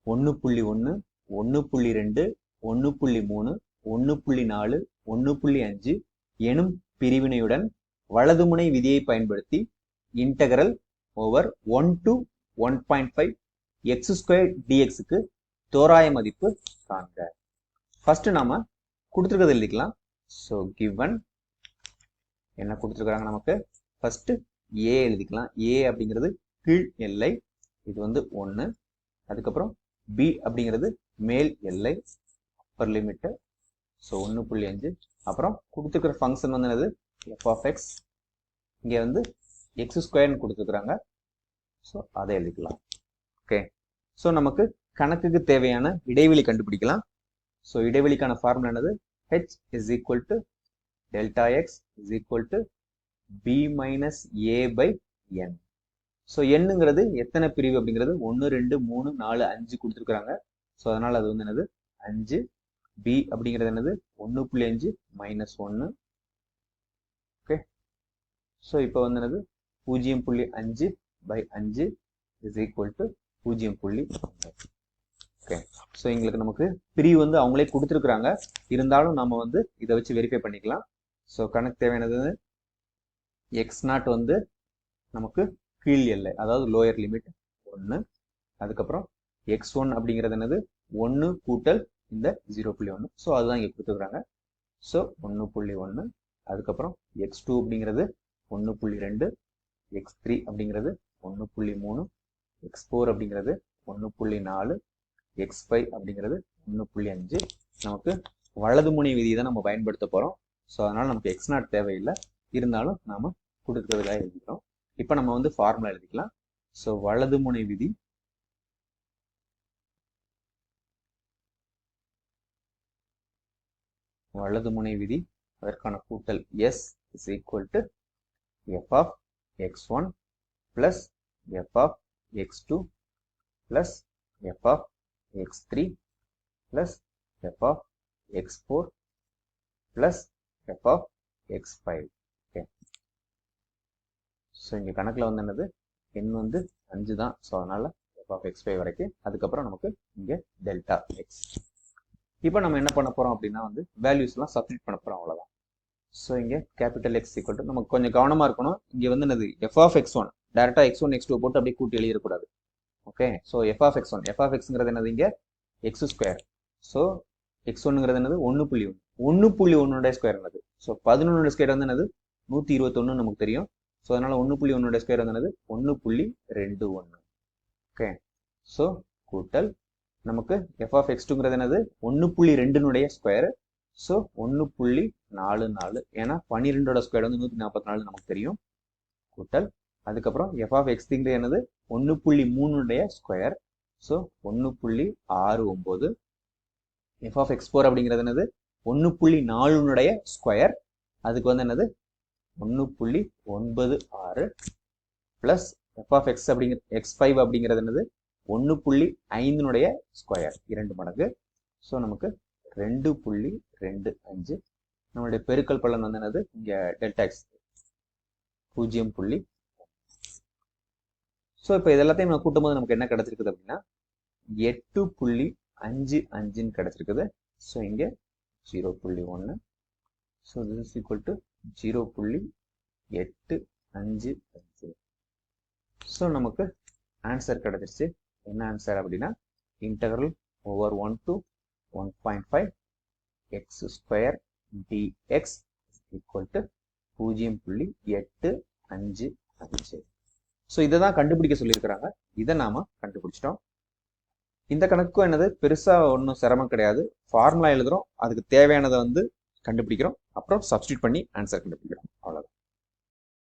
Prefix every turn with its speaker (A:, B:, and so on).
A: 1.1 1.2 1.3 1.4 1.5 எனும் பிரிவினையுடன் வலதுமுனை விதியை பயன்படுத்தி integral over 1 to 1.5 x² dx க்கு தோராய மதிப்பு காண்க. ஃபர்ஸ்ட் நாம கொடுத்திருக்கிறது எழுதிக்கலாம். சோ given என்ன கொடுத்திருக்காங்க நமக்கு, ஃபர்ஸ்ட் a எழுதிக்கலாம். a அப்படிங்கிறது கீழ் எல்லை, இது வந்து 1. அதுக்கப்புறம் b அப்படிங்கிறது மேல் எல்லை, அப்பர் லிமிட். சோ 1.5. அப்புறம் கொடுத்திருக்கிற ஃபங்க்ஷன் வந்து என்னது, f of x. இங்க வந்து x² ன்னு கொடுத்திருக்காங்க. சோ அதை எழுதிக்கலாம். ஓகே. சோ நமக்கு கணக்குக்கு தேவையான இடைவெளி கண்டுபிடிக்கலாம். சோ இடைவெளிக்கான ஃபார்முலா என்னது, h is equal to delta x is equal to b minus a by n. So nங்கிறது எத்தனை பிரிவு அப்படிங்கிறது 1 2 3 4 5 கொடுத்திருக்காங்க. சோ அதனால அது வந்து என்னது 5. b அப்படிங்கிறது என்னது 1.5 minus 1. ஓகே. சோ இப்போ வந்து என்னது 0.5 by 5 is equal to 0.5. Okay. So உங்களுக்கு நமக்கு பிரிவு வந்து அவங்களே கொடுத்திருக்காங்க, இருந்தாலும் நாம வந்து இதை வச்சு வெரிஃபை பண்ணிக்கலாம். சோ கணக்கு தேவையானது x0 வந்து நமக்கு கீழ் எல்லை, அதாவது லோயர் லிமிட் 1. அதுக்கப்புறம் x1 அப்படிங்கிறது என்னது 1 கூட்டல் இந்த 0.1. சோ அதுதான் இங்க கொடுத்துருக்காங்க. சோ 1.1. அதுக்கப்புறம் x2 அப்படிங்கிறது 1.2, x3 அப்படிங்கிறது 1.3, x4 அப்படிங்கிறது 1.4, x5 அப்படிங்கிறது 1.5. நமக்கு வலது முனை விதியை தான் நம்ம பயன்படுத்த போறோம். சோ அதனால நமக்கு x0 தேவையில்லை, இருந்தாலும் நாம கொடுக்கிறதுக்காக எழுதிக்கிறோம். இப்போ நம்ம வந்து ஃபார்முலா எழுதிக்கலாம். சோ வலது முனை விதி அதற்கான கூட்டல் s is equal to f of x1 plus f of x2 plus f of x3 plus f of x4 plus f of x5. Okay. So இங்கே கணக்கில் வந்து என்னது n வந்து 5 தான். ஸோ அதனால f of x5 வரைக்கும். அதுக்கப்புறம் நமக்கு இங்கே டெல்டா எக்ஸ். இப்போ நம்ம என்ன பண்ண போறோம் அப்படின்னா வந்து வேல்யூஸ்லாம் சப்ஸ்டிட் பண்ண போறோம், அவ்வளோதான். ஸோ இங்கே கேபிட்டல் எக்ஸ் ஈக்குவல் டு, நமக்கு கொஞ்சம் கவனமா இருக்கணும். இங்கே வந்து என்னது f of x1 டேரக்டா x1 x2 போட்டு அப்படியே கூட்டி எழுதிடக்கூடாது. Okay. So f of x1, f of xங்கிறது என்னது இங்கே x². ஸோ x1ங்கிறது என்னது 1.1, 1.1 ஸ்கொயர் என்னது. ஸோ 11 ஸ்கொயர் வந்து என்னது 121 நமக்கு தெரியும். ஸோ அதனால 1.1 ஸ்கொயர் வந்து என்னது 1.21. ஓகே. ஸோ கூட்டல் நமக்கு f of x2ங்கிறது என்னது 1.2 ஸ்கொயர். ஸோ 1.44, ஏன்னா 12 ஸ்கொயர் வந்து 144 நமக்கு தெரியும். கூட்டல் அதுக்கப்புறம் f of x3ங்கிறது என்னது 1.3 square. So 1.69. f of x4 அப்படிங்கிறது என்னது 1.4 ஸ்கொயர். அதுக்கு வந்து என்னது 1.96 பிளஸ் f of x அப்படிங்கிற x5 அப்படிங்கிறது என்னது 1.5 ஸ்கொயர், 2 மடங்கு. ஸோ நமக்கு 2.25. நம்மளுடைய பெருக்கல் பலன் வந்து என்னது இங்க டெல்டா எக்ஸ் 0. ஸோ இப்போ இதெல்லாத்தையும் நம்ம கூட்டும் போது நமக்கு என்ன கிடைச்சிருக்குது அப்படின்னா 8.55 கிடைச்சிருக்குது. ஸோ இங்க 0.1. So this is equal to 0.855. So நமக்கு ஆன்சர் கிடைச்சிருச்சு. என்ன ஆன்சர் அப்படின்னா integral over 1 to 1.5 x² dx equal to 0.855. So இதை தான் கண்டுபிடிக்க சொல்லியிருக்கிறாங்க. இதை நாம கண்டுபிடிச்சிட்டோம். இந்த கணக்கும் என்னது பெருசா ஒன்றும் சிரமம் கிடையாது. ஃபார்முலா எழுதுறோம், அதுக்கு தேவையானதை வந்து கண்டுபிடிக்கிறோம், அப்புறம் சப்ஸ்டியூட் பண்ணி ஆன்சர் கண்டுபிடிக்கிறோம், அவ்வளவுதான்.